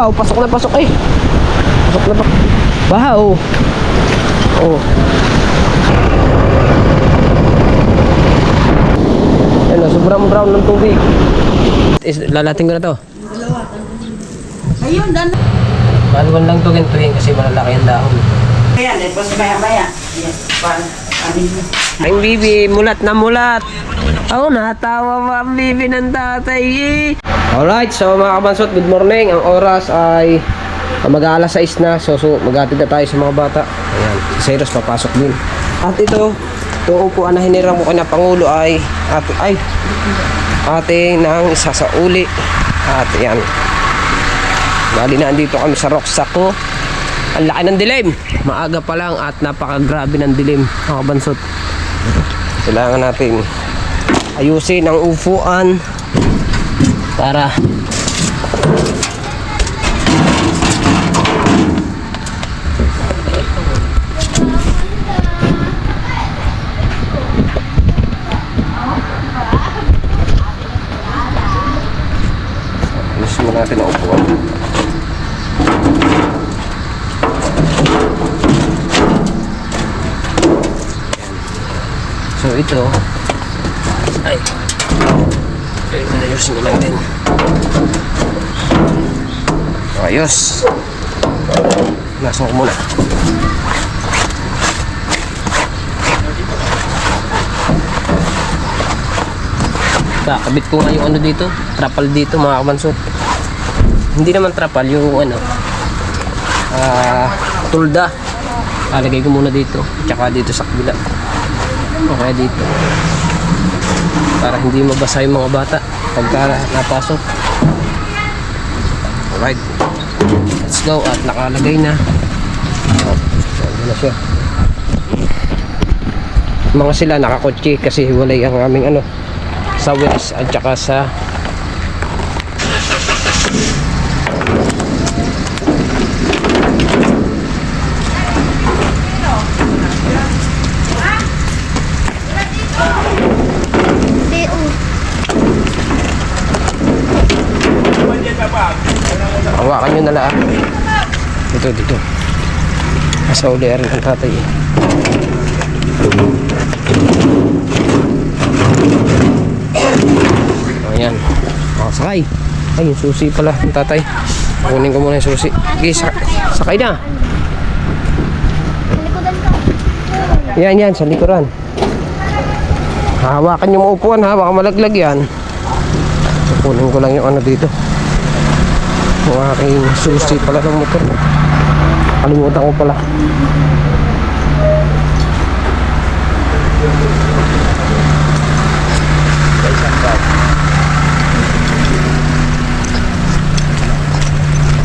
Wow, pasok na pasok eh. Pasok na pasok. Baha oh. Oh. Ano, sobrang brown ng tubig. Lalating ko na to. Ayun, dan. Baluan lang to gantuhin kasi malalaki ang dahon. Ayan, tapos maya-maya. Yes, Ang bibi, mulat na mulat. Oh, natawa pa ang bibi ng tatay eh. Alright, so mga kabansot, good morning. Ang oras ay mag-aalas 6 na. So maghatid na tayo sa mga bata. Ayan, si Cyrus papasok din. At ito, itong upuan na hinirang ko na Pangulo ay ating nang isa sa uli. At ayan, bali na andito kami sa rucksack ko. Ang laki ng dilim. Maaga pa lang at napakagrabe ng dilim, mga kabansot. Kailangan natin ayusin ang upuan para ayusin mo natin ang upuan. So ito ay ayusin ko lang din. Ayos. Nasok ko muna. Kakabit ko nga yung ano dito, trapal dito mga kabansot. Hindi naman trapal, yung ano tulda. Lagay ko muna dito, tsaka dito sa kabila. Okay dito para hindi mabasa yung mga bata pagka napasok. Alright, let's go. At nakalagay na. Ano na siya. Mga sila nakakotse kasi hiwalay ang aming ano sa wheels at saka sa hawakan nyo na lang. Dito nasa uli rin ang tatay eh. Ayan, makasakay. Ay, yung susi pala ang tatay. Kunin ko muna yung susi. Okay, sakay na. Yan, sa likuran. Hawakan yung upuan ha, baka malaglag yan. Kunin ko lang yung ano dito. Yung aking susi pala ng motor. Kalimutan ko pala.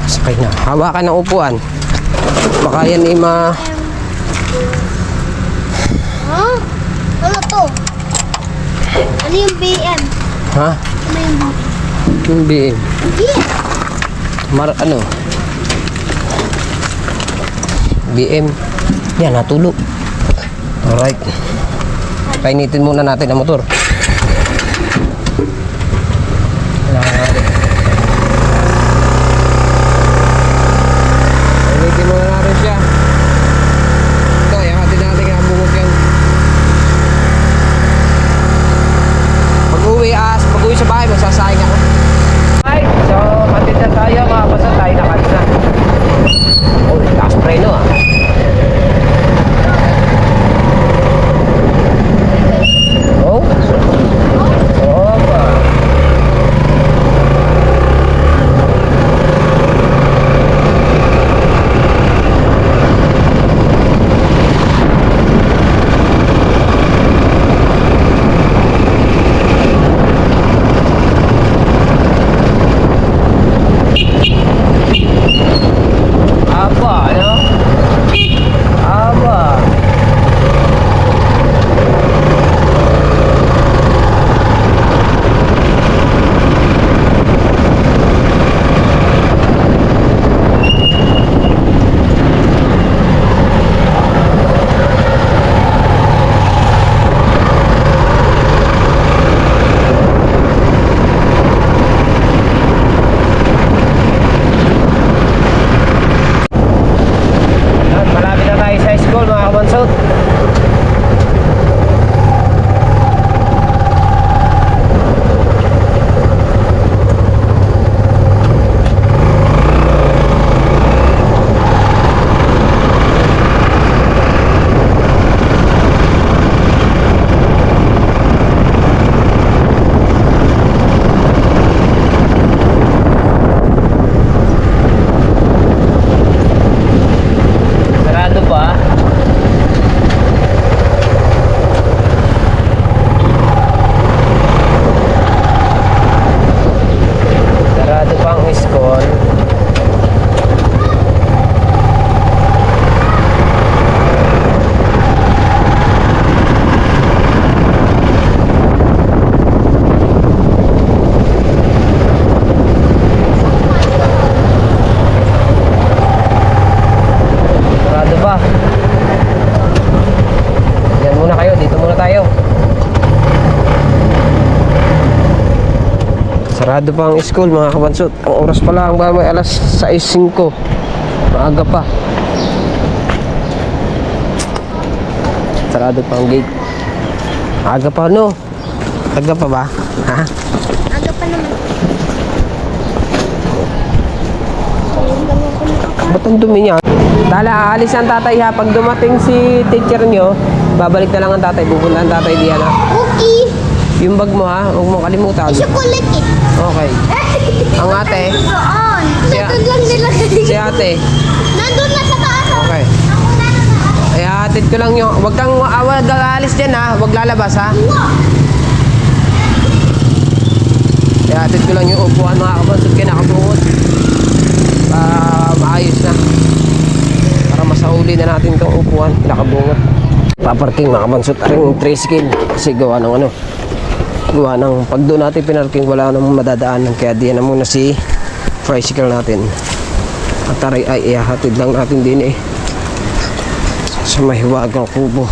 Sakay na. Hawakan ng upuan. Baka yan Huh? Ano to? Ano yung BM? Ha? Ano yung BM? Yung BM. Ano? BM. Yan, natulog. Alright. Painitin muna natin ang motor. Painitin muna natin siya. Ito, yung atin natin ang bungok yan. Pag-uwi sa bahay, magsasayang ako. Alright, so matid na tayo mga basa, tayo nakalit na. Oh, last spray no ah. Oh, opa. Apa, ano? Sarado pa ang school mga kabansot. Ang oras pa lang ba may alas 6:05. Maaga pa. Sarado pa ang gate. Aga pa no? Aga pa ba? Ha? Aga pa naman. Ba't ang dumi niya? Tala, aalis ang tatay ha. Pag dumating si teacher nyo, babalik na lang ang tatay. Pupunta ang tatay diyan ha. Cookie. Yung bag mo ha, huwag mo kalimutan. Chocolate eh. Okay. Ang ate, Doon. Si- Nandun lang nilagay. si ate. Nandun na sa taas. Okay. Ako na sa taas. Ay, hatid ko lang yung... Huwag kang aalis dyan ha. Huwag lalabas ha. Ay, hatid ko lang yung upuan mga kabansot. Kinakabungot. Maayos na. Para masauli na natin itong upuan. Kinakabungot. Paparking mga kabansot. Aring tricycle. Kasi gawa ng ano. Gawa ng pag doon natin pinarking wala namang madadaanan. Kaya diyan na muna si tricycle natin. At taray ay ihahatid lang natin din eh. Sa mahiwagang kubo.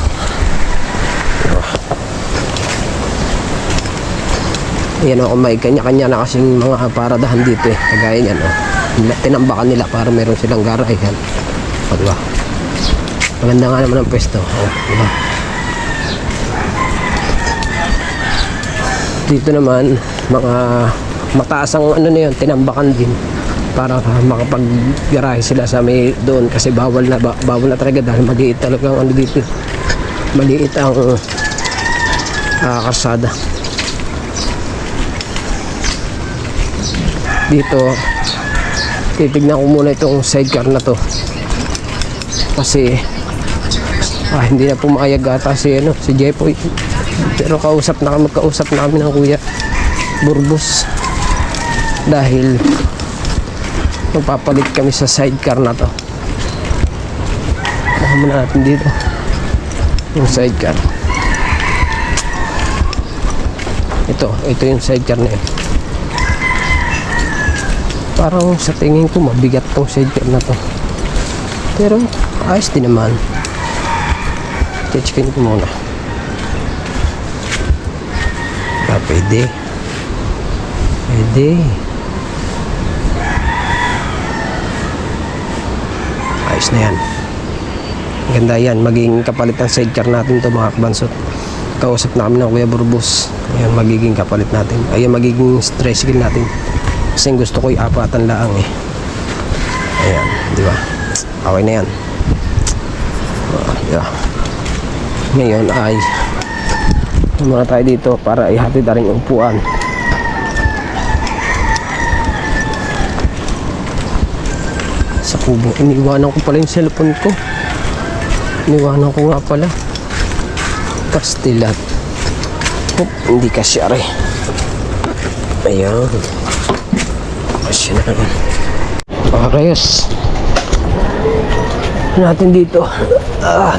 Ayan o, may kanya-kanya na kasing mga paradahan dito eh. Kagaya niyan o. Tinambakan nila para meron silang garayan. O diba? Maganda nga naman ang pwesto. O diba? Dito naman, mga mataas ang ano na yun, tinambakan din. Para makapag-garahe sila sa may doon kasi bawal na talaga dahil maliit talaga ang ano dito, maliit ang kalsada dito. Titignan ko muna itong sidecar na to kasi hindi na pumayag ata si Jepoy, pero magkausap na kami ng Kuya Burbus dahil magpapalit kami sa sidecar na to. Baka muna natin dito yung sidecar. Ito yung sidecar na yun. Parang sa tingin ko mabigat tong sidecar na to, pero ayos din naman. Checkin ko muna. Pwede ayos na yan. Ganda yan. Magiging kapalit ang sidecar natin to mga kabansot. Kausap na kami ng Kuya Burbus. Ayan, magiging kapalit natin. Ayan, magiging tricycle natin. Kasi gusto ko apatan lang eh. Ayan, di ba? Okay na yan. Diba? Ngayon ay muna tayo dito para ihatid na rin yung upuan. Sa kubo. Iniwanan ko pala yung cellphone ko. Iniwanan ko nga pala. Kastilat. Hindi kasya rin. Ayan. Kasya na rin. Parehas. Natin dito.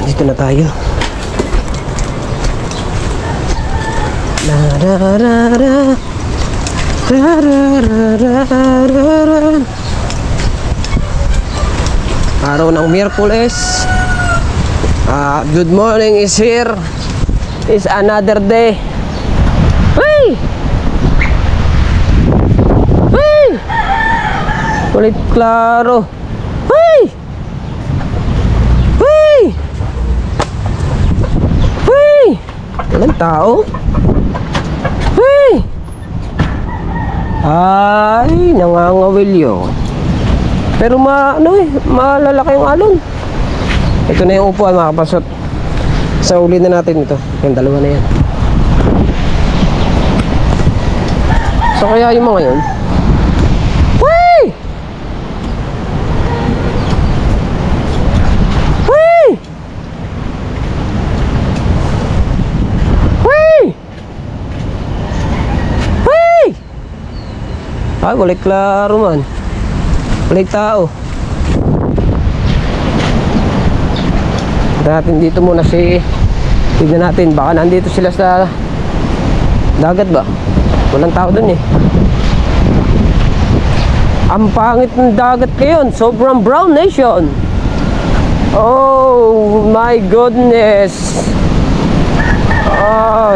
Dito na tayo. La ra ra ra. Ra ra ra ra ra ra. Araw ng Miyerkules. Good morning is here. Is another day. Hey! Hey! Kulit klaro. Hey! Hey! Hey! Walang tao. Hey! Ay, nangangawilyo. Pero malalaki yung alon. Ito na yung upuan mga kapasot. Sa uli na natin ito. Yung dalawa na yan. So kaya yung mga yun. Wey! Wey! Wey! Wey! Ay, wala klaro man. Walang tao. Natin dito muna tignan natin, baka nandito sila sa dagat ba? Walang tao dun eh. Ang pangit ng dagat ngayon, sobrang brown nation. Oh my goodness.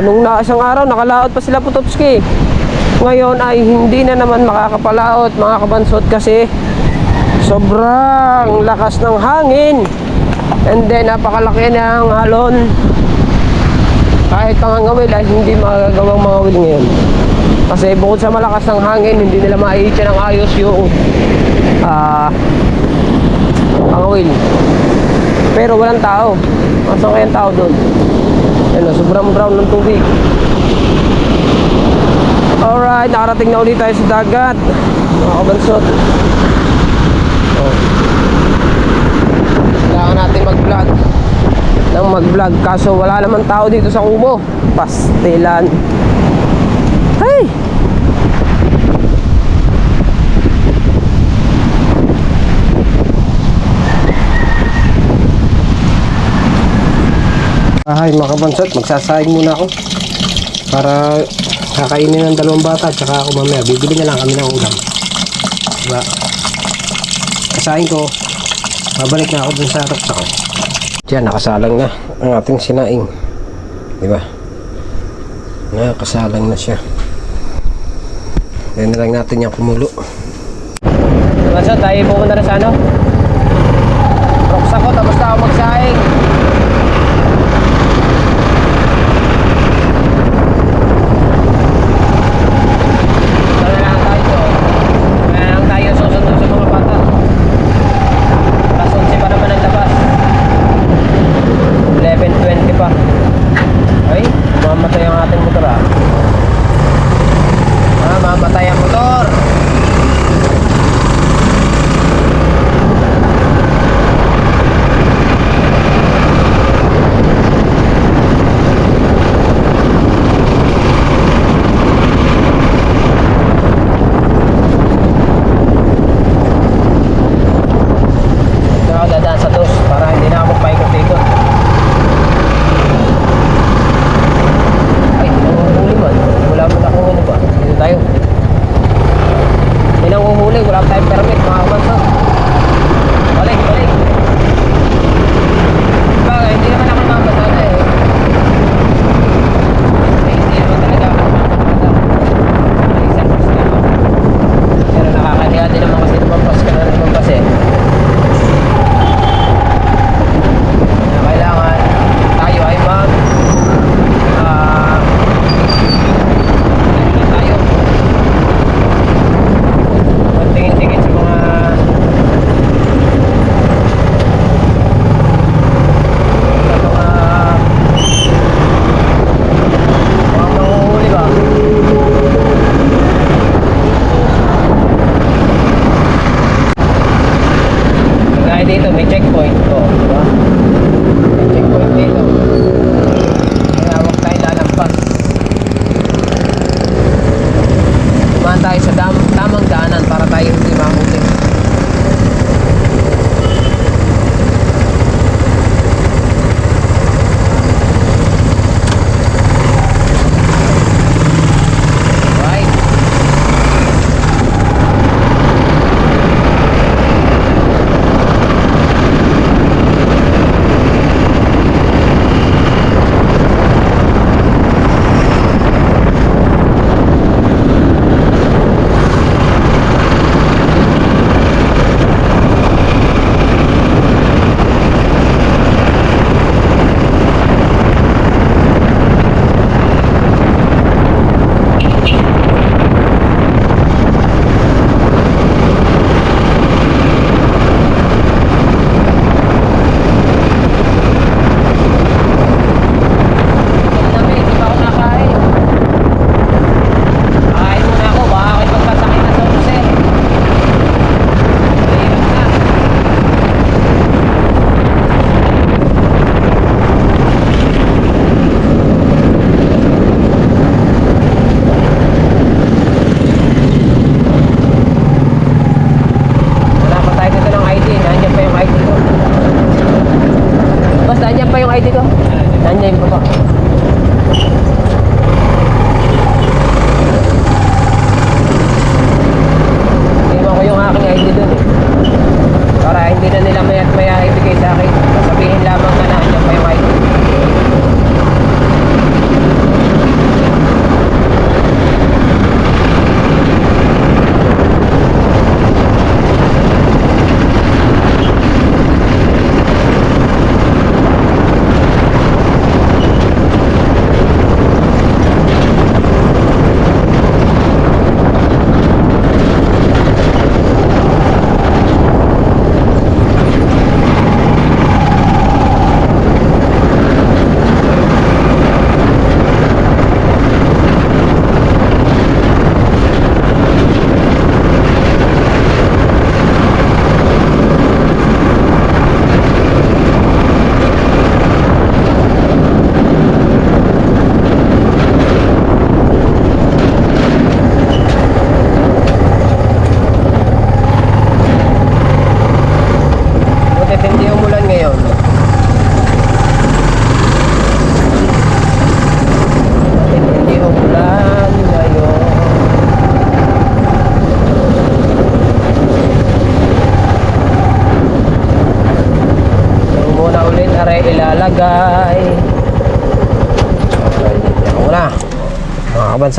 Nung isang araw nakalaot pa sila Putopski. ngayon ay hindi na naman makakapalaot mga kabansot kasi sobrang lakas ng hangin, and then napakalaki ng alon. Kahit pangangawil ay hindi magagawang mangawil ngayon kasi bukod sa malakas ng hangin, hindi nila maihitya ng ayos yung pangawil. Pero walang tao. Asan kayang tao doon? Ayun, sobrang brown ng tubig. Alright, nakarating na ulit tayo sa dagat mga kabansot. Kailangan natin mag-vlog kaso wala naman tao dito sa Kubo. Pastilan. Hey! Ay mga kabansot, magsasayang muna ako para kakainin ng dalawang bata, tsaka ako mamaya bibili na lang kami ng ulam, diba? Kasahin ko, babalik na ako dun sa rocks ako. Diyan, nakasalang na ang ating sinaing, diba? Nakasalang na siya. Then na lang natin yung kumulo. So tayo pumunta na sa ano, rocks ako, tapos na ako magsaing.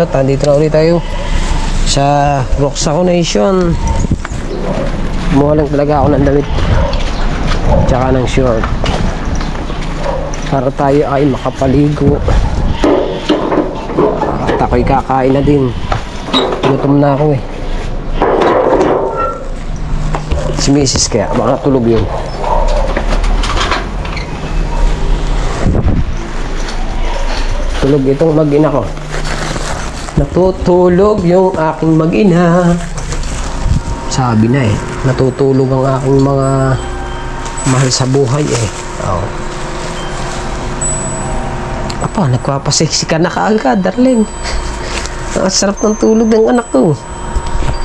kabansot, andito na ulit tayo sa Roxaco Nation. Kumuha lang talaga ako ng damit tsaka ng short para tayo ay makapaligo at ako'y kakain na din. Gutom na ako eh. Si Mrs. kaya baka tulog yun. Tulog itong mag-ina ko. Natutulog yung aking mag-ina. Sabi na eh, natutulog ang aking mga mahal sa buhay eh. Oh. Apa, nagpapaseksi ka na kaagad, darling. Ang sarap ng tulog ng anak ko.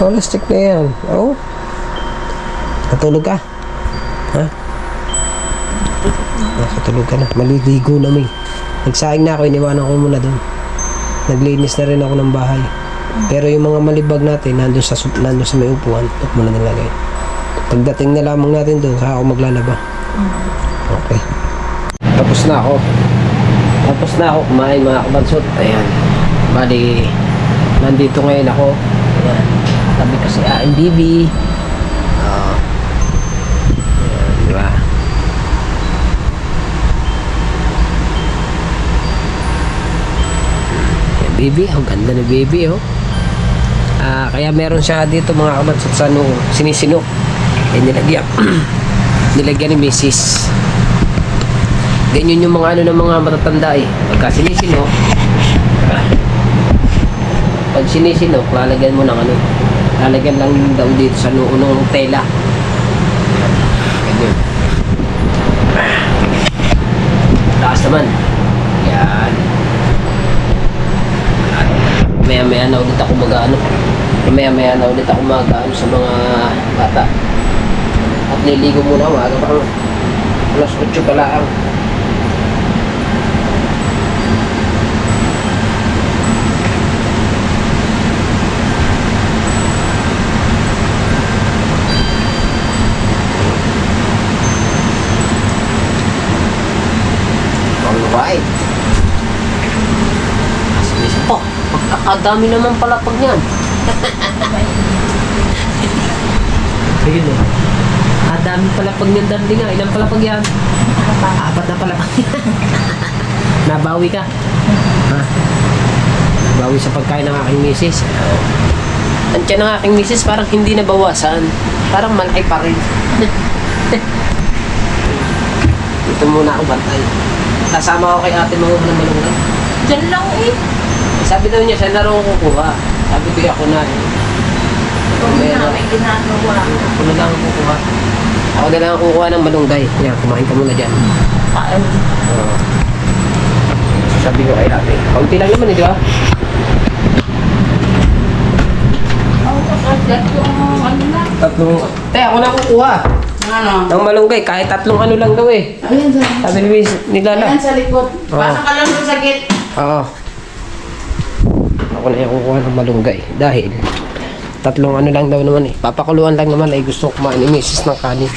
Holistic na yan. Oh. Natulog ka? Ha? Nakatulog ka na. Maliligo na may. Nagsaing na ako, iniwanan ko muna doon. Naglinis na rin ako ng bahay. Pero yung mga malibag natin, nandun sa may upuan, at muna nilagay. Pagdating na lamang natin doon, saka ako maglalaba. Okay. Tapos na ako kumain mga kabansot. Ayan. Bali, nandito ngayon ako. Ayan. Tabi kasi AMBB. Ayan, di ba? Ayan, baby. Ang ganda na baby, oh. Kaya meron siya dito mga kabansot sa sinisinok. Nilagyan ni Mrs. Ganyan yung mga ng mga matatanda eh. Pagka sinisinok, pag sinisinok, lalagyan mo ng lalagyan lang daw dito sa noo ng tela. Ganyan. Taas naman. Yan. Maya-maya na ulit ako Maya-maya na ulit ako sa mga bata. At niligo muna ako. Aga pa ako. Alas 8 pala ako. Alright. Oh, pagkakadami naman pala pag yan. Ayun eh. Dami pala pag niyan, darling nga. Ilan pala pag yan? Apat na pala pag yan. Nabawi ka? Ha? Nabawi sa pagkain ng aking misis. Andiyan ng aking misis parang hindi nabawasan. Parang malaki pa rin. Dito muna ako bantay. Kasama ako kay ate mga ng malungan. Diyan lang eh. Sabi daw niya, saan na rin kukuha? Sabi ko, ako na eh. May ginagawa. Ako na lang kukuha. Ako na lang kukuha ng malunggay. Yan, kumain ka muna dyan. Sabi ko kay ate. Kaunti lang naman eh, di ba? Tatlong. Ako na kukuha. Ano? Ng malunggay, kahit tatlong lang daw eh. Ayan sa Sabi ni Lala. Ayan sa likod. Pasok ka lang sa gate. Oo. Ako na yung kukuha ng malunggay. Dahil tatlong lang daw naman eh. Papakuluan lang naman ay gusto kumain ni Mrs. ng kanin.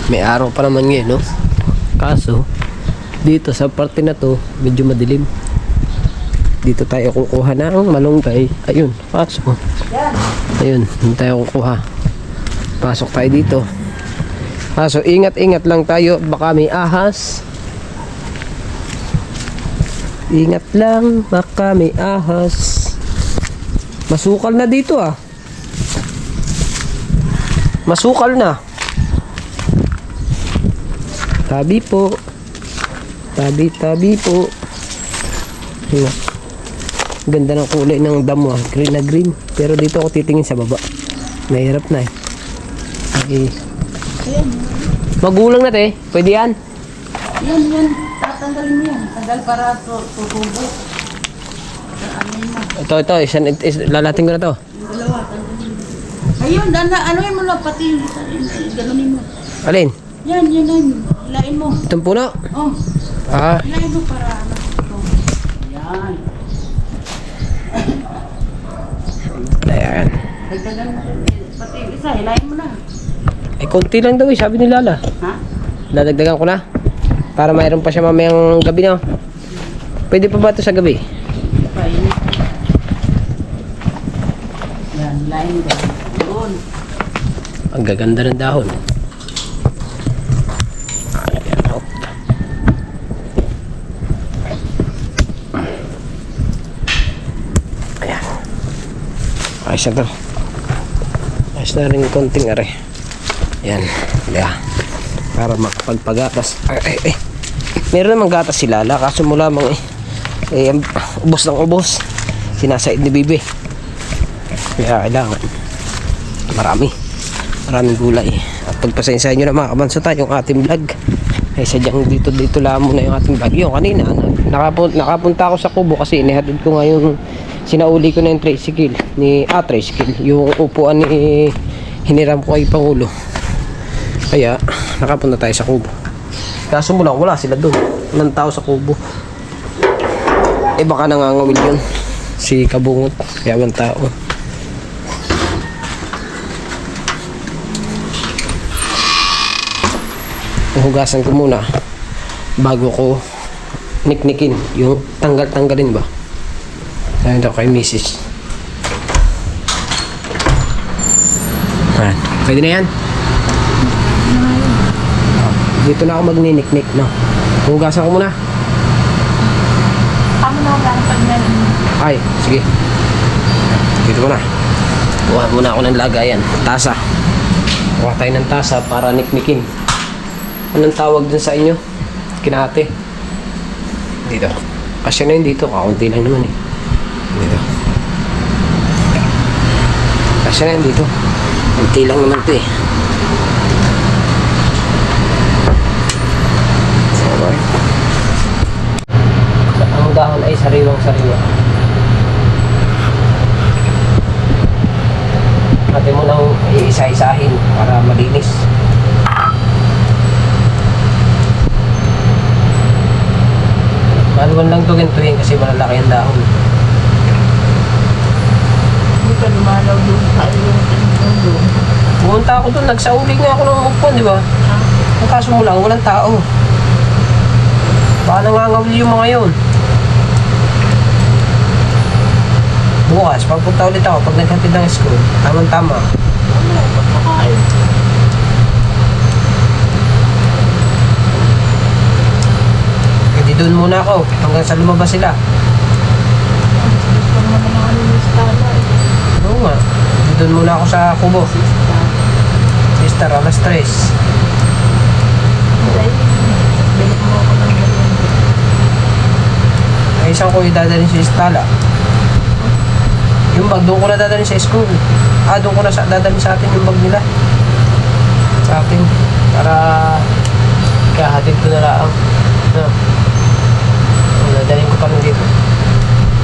May araw pa naman ngayon, no? Kaso, dito sa parte na to, medyo madilim. Dito tayo kukuha ng malunggay. Ayun, pasok. Ayun, dito tayo kukuha. Pasok tayo dito. Kaso, ingat-ingat lang tayo. Baka may ahas. Ingat lang, baka may ahas. Masukal na dito ah. Masukal na. Tabi po. Tabi po. Ayan. Ganda ng kulay ng damo ah. Green na green. Pero dito ako titingin sa baba. Mahirap na eh. Okay. Magulang na te. Pwede yan? Yan. Tatanggalin mo yan. Tanggal para tutubo. Ito. Lalating ko na to. Dalawa, tanggalin mo. Ayun, anuin mo na pati. Ganunin mo. Alin? Yan. Hilain mo. Itong puno? Oh, hilain mo para Yan. Ayan. Dagdagan mo. Pati isa, hilain mo na. Eh, konti lang daw eh, sabi ni Lala. Ha? Dadagdagan ko na. Para mayroon pa siya mamayang gabi na. Pwede pa ba ito sa gabi? Fine. Yan, line down. Doon. Ang gaganda ng dahon. Ayan, hop. Ayan. Ayos na to. Ayos na rin konting are. Ayan. Yeah. Para makapagpagatas. Ay. Meron namang gatas si Lala. Kaso mo lamang ubos ng ubos. Sinasaid ni Bibi. Kaya kailangan. Maraming gulay. At pagpasensya nyo na mga kabansutan yung ating vlog. Ay sadyang dito lang muna yung ating vlog. Yung kanina, nakapunta ako sa Kubo kasi inihatid ko nga yung sinauli ko na yung tricycle. Yung upuan ni hiniram ko kay Pangulo. Kaya nakapunta tayo sa Kubo. Kaso mo lang, wala sila doon. Walang tao sa Kubo. Baka nangangawil yun. Si Kabungot. Kaya walang tao. Hugasan ko muna bago ko niknikin yung tanggalin ba. Sabi daw kay Mrs. Ayan. Pwede na yan. Dito na ako magniniknik, no? Hugasan ko muna. Tama na lang pag meron. Ay, sige. Dito muna. Kuha muna ako ng lagayan. Tasa. Kuha tayo ng tasa para niknikin. Anong tawag dun sa inyo? Kinate. Dito. Kasya na yun dito. Kakunti lang naman eh. Dito. Kasya na yun dito. Kunti lang naman ito eh. Alright. Ang dahon ay sariwang-sariwa. Natin mo nang iisa-isahin para malinis. Maluwan lang ito gintuhin kasi malalaki ang dahon. Hindi ka lumalaw doon sa ilong doon. Pumunta ako doon, nagsauli nga ako ng upuan, di ba? Ang kaso mo lang, walang tao. Baka nangangawil yung mga yun. Bukas, pagpunta ulit ako, pag naghatid ng school, tamang-tama. Ano, pagkakain. Hindi doon muna ako, hanggang sa lumabas sila. Gusto mo naman ang ano yung stala. Oo nga, hindi doon muna ako sa Kubo. Sister, alas 3. Balik mo ako ng ganyan. Ay isang ko idadalhin sa Istala. Yung bag, doon ko na dadalhin sa school. Doon ko na dadalhin sa atin yung bag nila. Sa atin. Para kahatid ko na lang. No. Dadalhin ko pa rin dito.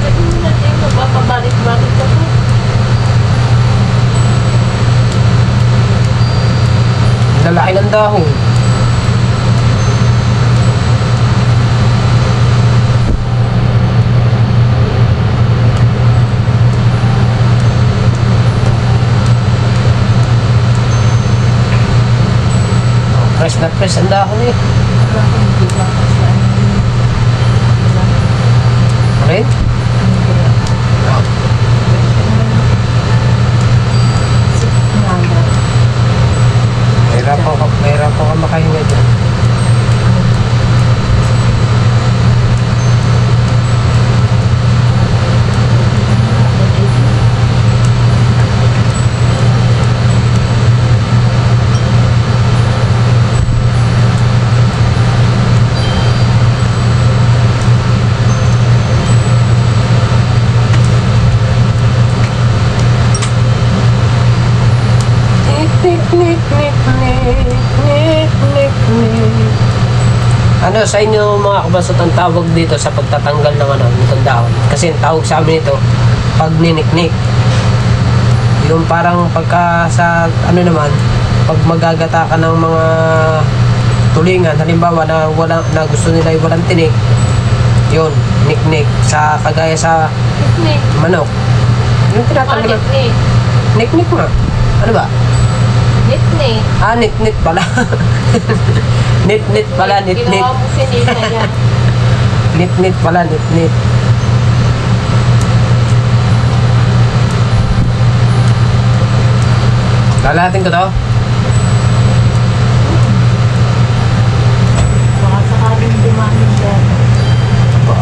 Kasi mo natin magpapabalik-balik ka po. Lalaki ng dahon. Press na press ang dahon eh. Okay? Mahirap ako makahinga dyan. Ano sa inyo mga kabasot ang tawag dito sa pagtatanggal ng nitong dahon? Kasi ang tawag sa amin ito pagniniknik. Yung parang pagka sa ano naman, pag magagata ka ng mga tulingan, halimbawa na gusto nila yung walang tinik, yun, niknik sa kagaya sa manok. Yung tinatanggal. Niknik nga. Ano ba? Nit-nit. Ah, nit-nit pala. Nit-nit pala, nit-nit. Ginawa mo si Nina yan. Nit-nit pala, nit-nit. Lalahatin ko to. Baka sakaling dumamin yan.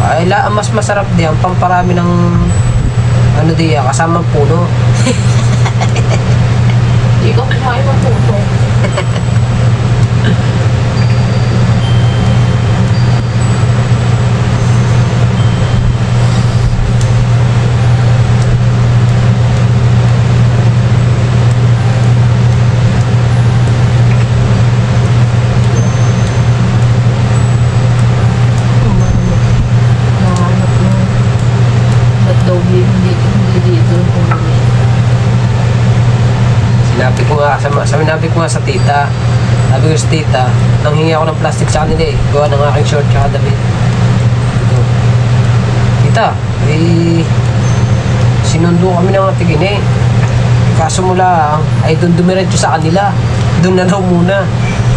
Ay, mas masarap diyan. Pamparami ng ano diyan, kasamang puno. Hindi ko kumain ng puso. Nahanap mo. Ba't daw hindi dito kung Sinabi ko nga sa tita. Sabi ko sa tita, nanghingi ako ng plastic sa kanila eh. Gawa ng aking short tsaka damit. Ito. Tita, sinundo kami ng ating ine. Kaso mula, ay doon dumiretso sa kanila. Doon na daw muna.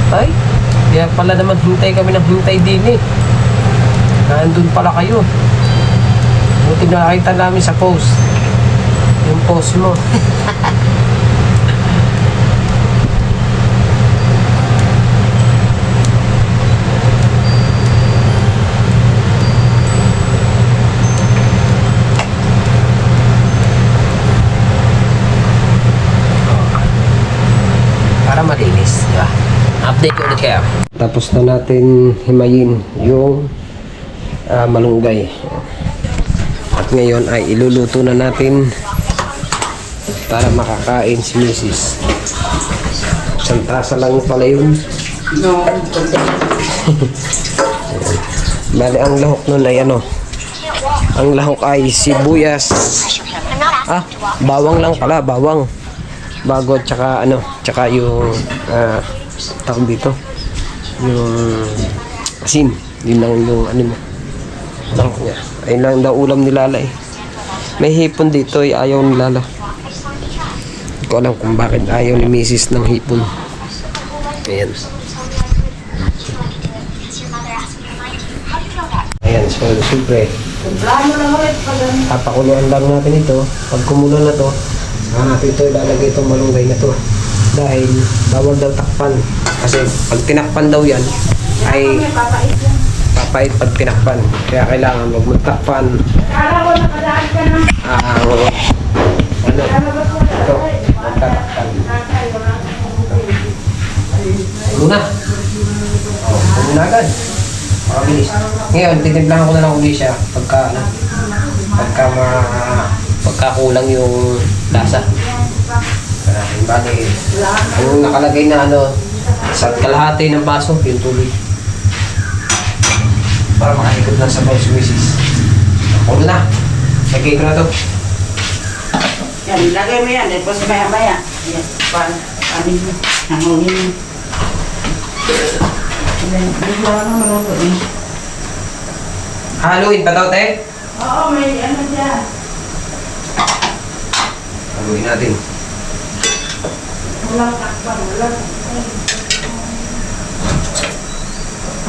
Ay, kaya pala naman hintay kami ng hintay din eh. Nandun pala kayo. Buti nakakita namin sa post. Yung post mo. Para malinis, di ba? Update ko ulit kayo. Tapos na natin himayin yung malunggay. At ngayon ay iluluto na natin para makakain si Mrs. Isang tasa lang pala yun. No. Bali, ang lahok nun ay ano? Ang lahok ay sibuyas. Bawang lang pala, bawang. Bago, tsaka ano, tsaka yung tawag dito, yung asin. Yun lang yung ano mo, lahok niya. Ayun lang daw ulam ni Lala eh. May hipon dito ay ayaw ni Lala. Hindi ko alam kung bakit ayaw ni Mrs. ng hipon. Ayan. Ayan, so siyempre papakuluan lang natin ito. Pag kumulo na to, natin ito ilalagay itong malunggay na to. Dahil bawal daw takpan. Kasi pag tinakpan daw yan ay papait pag tinakpan. Kaya kailangan wag mo takpan. Ito, magtatakpan. Muna. Muna agad. Makabilis. Ngayon, titimplahan ko na lang ulit siya pagka kulang yung lasa. Bali, yung nakalagay na ano, sa kalahati ng baso, yung tubig. Para makaikot na sa si Mrs. Kulo na. Lagay ko na to. Yan, ilagay mo yan. Tapos maya-maya. Yan, panin mo. Hangunin mo. Hindi ko lang maluto eh. Haluin pa daw, te? Oo, may ano dyan. Haluin natin. Walang takpan, walang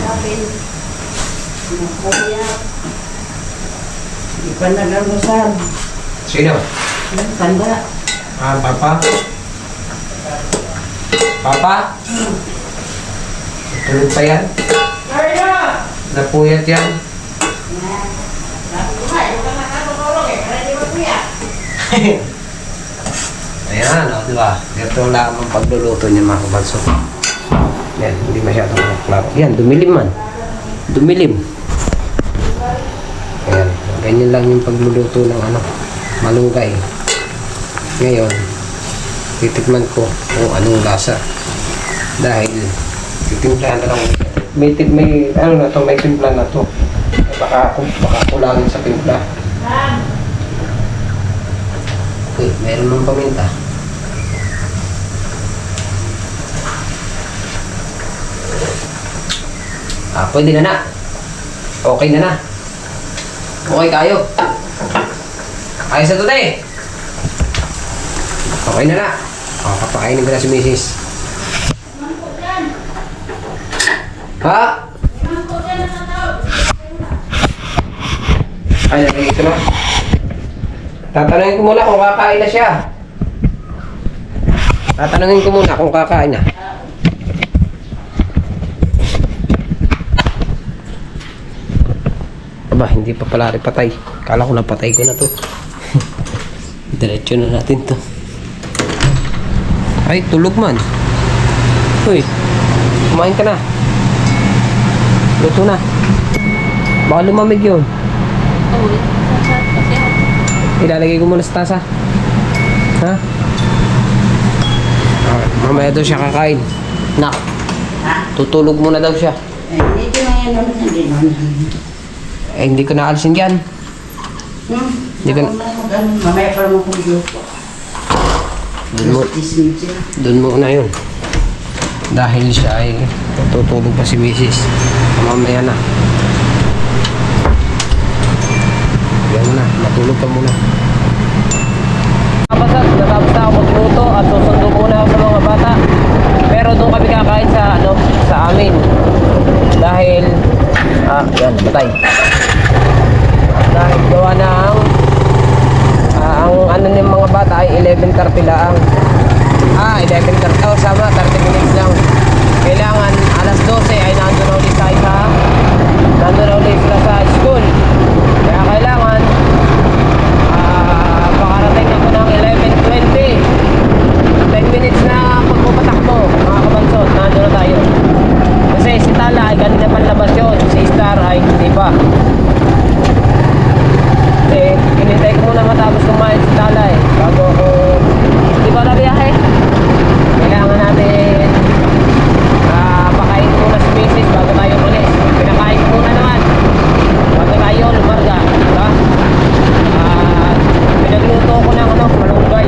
tapin. Kuya. Hindi pa nag-alusan. Sino? Tanda. Papa? Papa? Tulog pa yan? Napuyat yan? Ayan, o, di ba? Ito lang ang pagluluto niya mga kabanso. Yan, hindi masyadong klaro. Yan, dumilim man. Dumilim. Ayan, ganyan lang yung pagluluto ng ano, malunggay. Ngayon, titikman ko kung anong lasa. Dahil, titimplahan na lang. May ano na to, may timpla na to. Baka kulangin sa timpla. Uy, meron ng paminta. Pwede na na. Okay na na. Okay kayo. Ayos na to, te. Okay na na. Kapakainin ko na si Mrs. Ha? Ay, nalagay ito na. Tatanungin ko muna kung kakain na siya. Tatanungin ko muna kung kakain na. Aba, hindi pa pala rin patay. Kala ko napatay ko na to. Diretso na natin to. Ay, tulog man. Uy, kumain ka na. Luto na. Baka lumamig yun. Oo, kasi Ilalagay ko muna sa tasa. Ha? Ah, mamaya daw siya kakain. Nak, Ha? tutulog muna daw siya. Hindi ko na yan naman. Hindi naman. Eh, hindi ko naalisin dyan. Hindi ko na... Mamaya pa naman kung luto. Doon muna yun. Dahil siya ay tutulog pa si Mrs. Mamaya na. Yan na, matulog ka muna. Kapasat, natapos na ako magluto at susundo muna ako sa mga bata. Pero doon kami kakain sa sa amin. Dahil yan, batay. Dahil gawa ng ang ng mga bata ay 11:30 lang. 11:30. Oh, sama, 30 minutes lang. Kailangan alas 12 ay nandun na ulit tayo nandun na ulit sila sa school. Kaya kailangan pakarating ako ng 11:20. 10 minutes na pagpupatakbo, mga kabansot, nandun na tayo. Kasi si Tala ay kanina panlabas yun. Si Star ay hindi pa. Eh, kinintay ko muna matapos kumain si Tala eh. Bago ako, di ba na biyahe? Kailangan natin pakain muna si Mrs. bago tayo umalis. Pinakain ko muna naman bago tayo lumarga, diba? Pinagluto ko ng malunggay.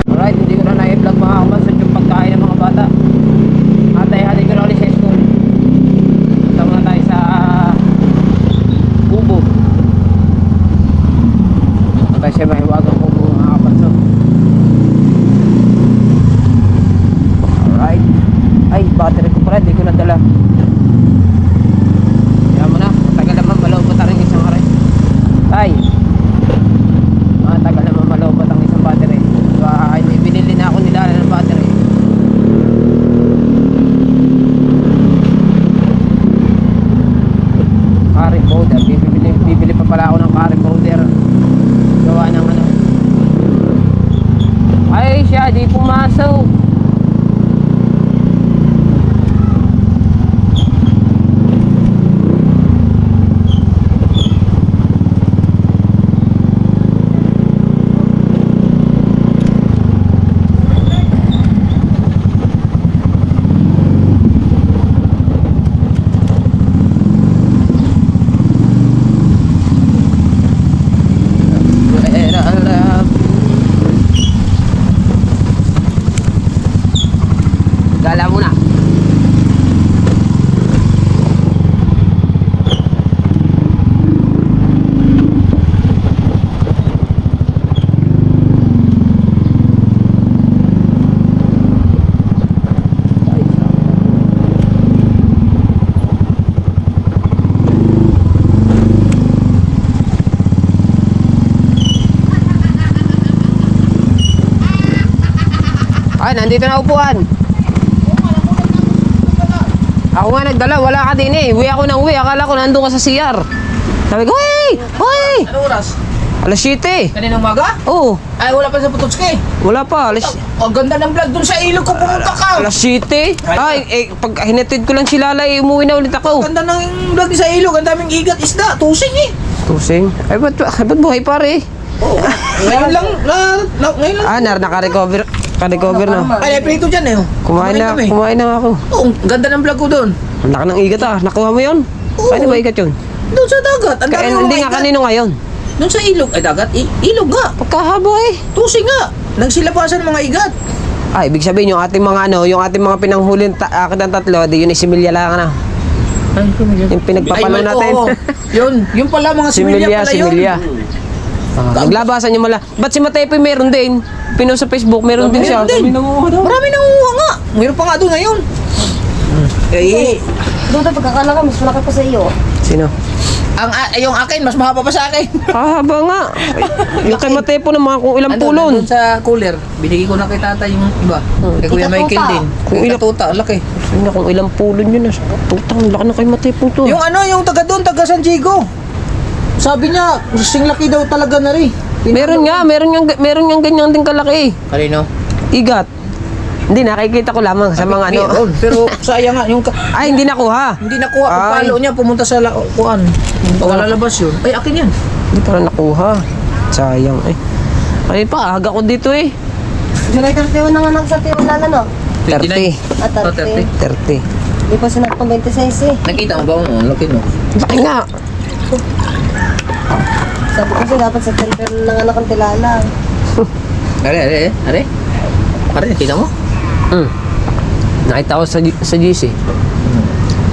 Alright, hindi ko na na-vlog mga kabansot yung pagkain ng mga bata. Hati-hati ko na ulit sa school. Punta muna tayo sa Kubo. Kasi mahiwagang Kubo mga kabansot. Alright. Ay, battery ko pala, di ko nadala. Kaya mo na, matagal naman malobot ang isang aray. Ay, matagal naman malobot ang isang battery. So, ay, binili na ako nila ng battery. Carry powder, bibili pa pala ako ng carry powder. Gawa ng ay siya, di pumasok. Gala muna. Ay, nandito na upuan. Ako nga nagdala, wala ka din eh. Uwi ako ng uwi, akala ko nandun ka sa CR. Sabi ko, hey! Hoy! Ano oras? Alas 7. Kaninang umaga? Oo, Ay, wala pa sa Pututski. wala pa. Ang ganda ng vlog dun sa ilog ko pumunta ka. Alas 7? Ay, pag hinatid ko lang si Lalay, umuwi na ulit ako. Ganda ng vlog sa ilog. Ang daming igat isda. Tusing eh. Tusing? Ay, ba't buhay pare? Oo. Ngayon lang. Ngayon lang. Naka-recover na. Ay, prito dyan eh. Kumain na nga ako. Oo, ganda ng vlog ko doon. Ang laki ng igat ah. Nakuha mo yun? Oo. Paano ba igat yun? Doon sa dagat. Ang Kaya dami hindi nga kanino ngayon. Doon sa ilog. Ay, dagat. Ilog nga. Pagkahaba eh. Tusing nga. Nagsilabasan ng mga igat. Ay, ibig sabihin yung ating mga yung ating mga pinanghulin akin ng tatlo, di yun ay similya lang na. Yung pinagpapalo natin. Oo. Yun pala mga similya pala yun. Similya. Naglabasan yung mala. Ba't si Matepoy meron din? Pinost sa Facebook, meron din siya. Marami nanguha nga. Mayroon pa nga doon ngayon. Eh, Doon tayo pagkakala ka, mas malaki pa sa iyo. Sino? yung akin, mas mahaba pa sa akin. Haba nga. Yung kay Matepo naman kung ilang pulon. Andun sa cooler. Binigay ko na kay tata yung iba. Kay Kuya Tita Michael Tuta. din. Kung Kung ilang- tuta, laki. Sabi na kung ilang pulon yun. Tutang, laki na kay Matepo to. Yung ano, yung taga doon, taga San Diego. Sabi niya, sing laki daw talaga na rin. Meron nga ganyan din kalaki. Kanino? Igat. Hindi, nakikita ko lamang sa mga ano. Meron, pero sayang nga, yung Ay, hindi nakuha. hindi nakuha. Ang Ay. palo niya, pumunta sa kuan. Lalabas yun. Ay, akin yan. Hindi pa rin nakuha. Sayang eh. Ay pa, aga ko dito eh. July 31 na nga nagsatimula na, no? 30. Ah, 30. 30. Di pa sinakong 26 eh. Nakita mo ba mo? Laki no? Laki nga. Sabi ko siya, dapat sa temper ng anak ang tilala. Are? Are, nakita mo? Nakita ko sa GC.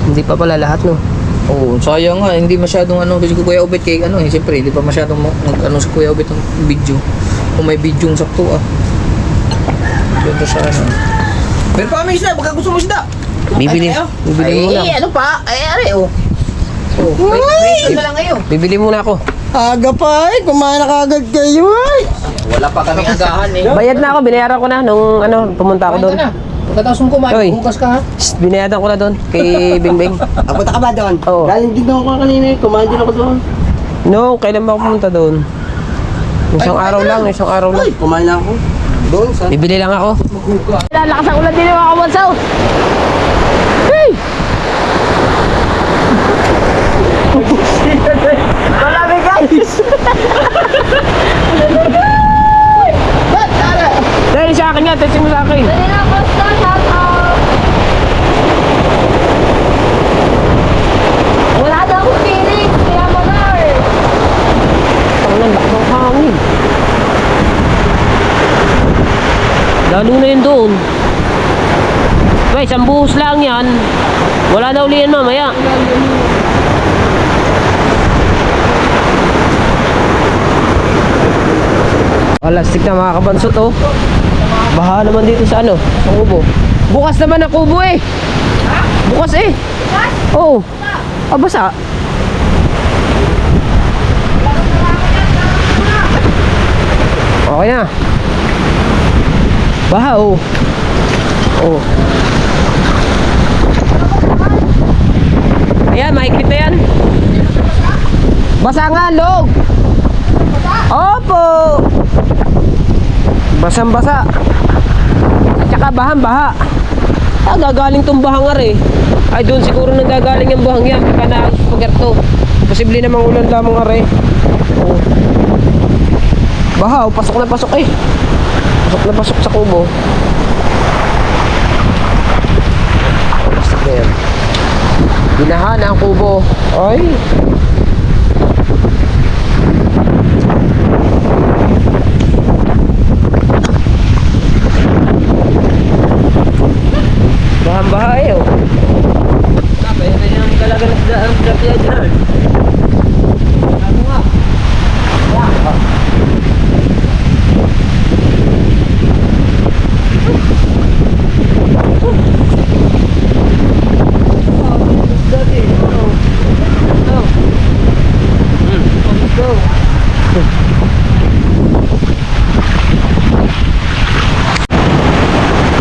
Hindi pa pala lahat no. Oo, sayang nga, hindi masyadong ano, kasi Kuya Obet kay ano, siyempre, hindi pa masyadong ano sa Kuya Obet ang video. Kung may video yung sakto Ganda sa ano. Pero pa may isda, baka gusto mo isda. Bibili. Bibili muna. Ay, ano pa? Ay, are, may isda na lang ngayon. Bibili muna ako. Aga pa eh, kumain na kagad kayo eh. Wala pa kaming agahan eh. Bayad na ako, binayaran ko na nung pumunta ako doon. Pagkatapos mong kumain, Oy. bukas ka ha. Shh, binayaran ko na doon kay Bingbing. Punta ka ba doon? Oo. Galing din ako kanina eh, kumain din ako doon. No, kailan ba ako pumunta doon? Isang araw lang. Kumain na ako. Doon sa... Bibili lang ako. Lalakas ang ulan din mga kabansaw. Hey! Marami guys! Dahil sa akin nga, testing mo sa akin. Dali na, basta, shout out! Wala daw akong feeling, kaya manar! Ang lak ng hangin. Lalo na yun doon. Guys, ang buhos lang yan. Wala daw liyan mamaya. Alastik na mga kabansot oh. Baha naman dito sa ano, sa kubo. Bukas naman ang kubo eh. Bukas eh. Oo. Oh. Basa. Okay na. Baha oh. Oh. Ayan, mahigpit na yan. Basa nga, log. Opo. Basang-basa. At saka bahang-baha. Gagaling tong bahang eh. Ay, doon siguro nang gagaling yung bahang yan. Baka na pagerto. Posible namang ulan lamang are. Oh. Baha, oh, pasok na pasok eh. Pasok na pasok sa kubo. Basta na yan. Binaha na ang kubo. Ay. Bahan-baha eh oh. Kaya na yung talaga ang kapya dyan. Ano nga?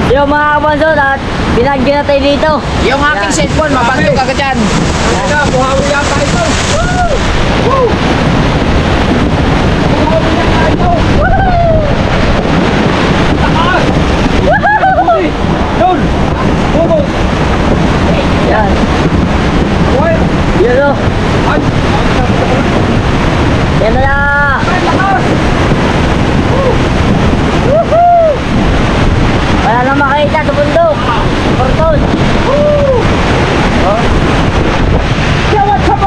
Yung mga kabonsod at binagyan na tayo dito. Yung aking cellphone, mabanto ka dyan. Yan. Yan o. Yan na na. Wala na makita sa bundok. Porton. Oh. Yo, what's up?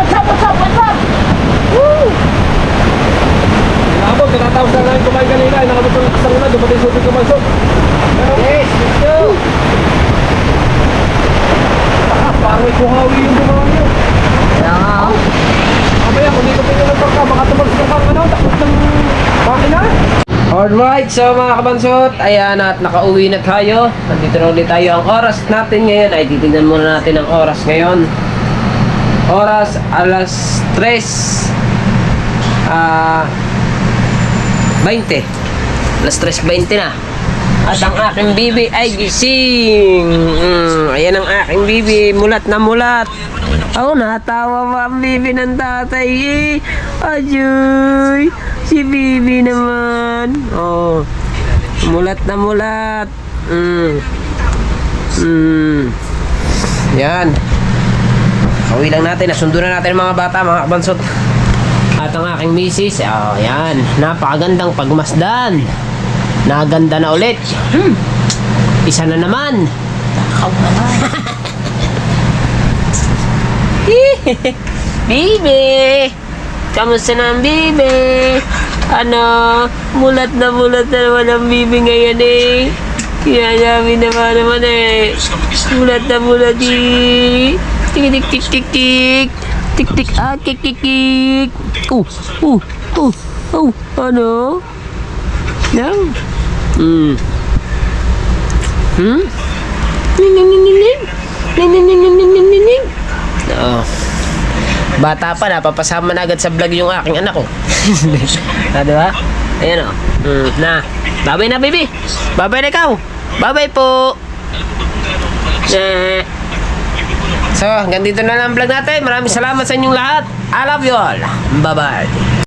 Alright, so mga kabansot, ayan at nakauwi na tayo. Nandito na ulit tayo. Ang oras natin ngayon ay titignan muna natin ang oras ngayon. Oras alas 3:20. Alas 3:20 na. At ang aking bibi ay gising. Ayan ang aking bibi, mulat na mulat. Oh, natawa pa ang bibi ng tatay eh. Ajoy, si bibi naman. Oh, mulat na mulat. Yan. Uwi lang natin, nasundo na natin ang mga bata, mga kabansot. At ang aking misis, oh, yan, napakagandang pagmasdan. Naganda na ulit. Isa na naman. Bibi! Kamusta na ang bibi? Ano? Mulat na naman ang bibi ngayon eh. Kaya namin naman eh. Mulat na mulat eh. Tik tik tik tik tik. Tik tik ah tik tik tik. Ano? Yan. Oo. Bata pa, napapasama na agad sa vlog yung aking anak ko. Diba? Ayan o. Na. Babay na, baby. Babay na ikaw. Babay po. So, hanggang dito na lang ang vlog natin. Maraming salamat sa inyong lahat. I love you all. Bye-bye.